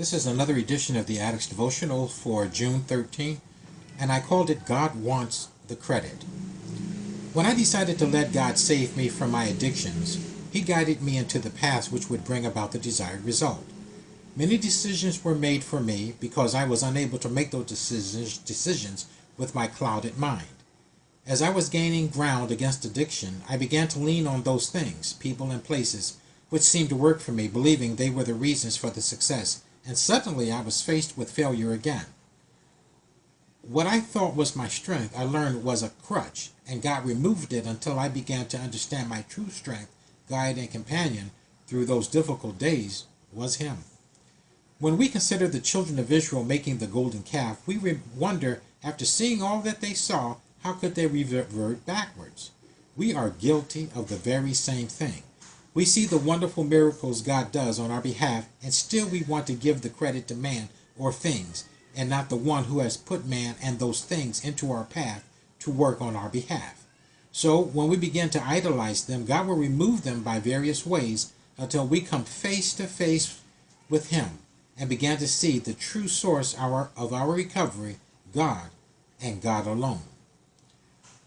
This is another edition of the Addicts Devotional for June 13, and I called it God Wants the Credit. When I decided to let God save me from my addictions, He guided me into the path which would bring about the desired result. Many decisions were made for me because I was unable to make those decisions with my clouded mind. As I was gaining ground against addiction, I began to lean on those things, people, and places which seemed to work for me, believing they were the reasons for the success, and suddenly I was faced with failure again. What I thought was my strength, I learned was a crutch, and God removed it until I began to understand my true strength, guide, and companion through those difficult days was Him. When we consider the children of Israel making the golden calf, we wonder, after seeing all that they saw, how could they revert backwards? We are guilty of the very same thing. We see the wonderful miracles God does on our behalf, and still we want to give the credit to man or things, and not the one who has put man and those things into our path to work on our behalf. So when we begin to idolize them, God will remove them by various ways until we come face to face with Him and begin to see the true source of our recovery, God and God alone.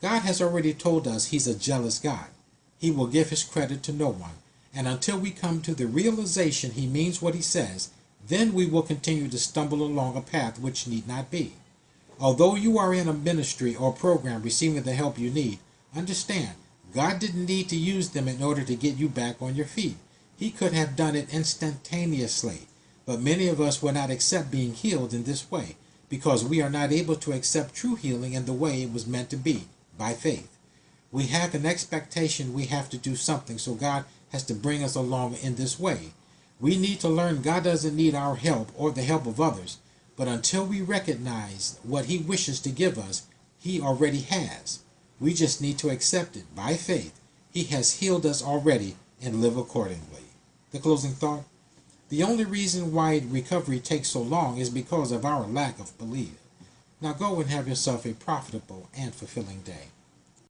God has already told us He's a jealous God. He will give His credit to no one. And until we come to the realization He means what He says, then we will continue to stumble along a path which need not be. Although you are in a ministry or program receiving the help you need, understand, God didn't need to use them in order to get you back on your feet. He could have done it instantaneously. But many of us will not accept being healed in this way because we are not able to accept true healing in the way it was meant to be, by faith. We have an expectation we have to do something, so God has to bring us along in this way. We need to learn God doesn't need our help or the help of others, but until we recognize what He wishes to give us, He already has. We just need to accept it by faith. He has healed us already and live accordingly. The closing thought: the only reason why recovery takes so long is because of our lack of belief. Now go and have yourself a profitable and fulfilling day.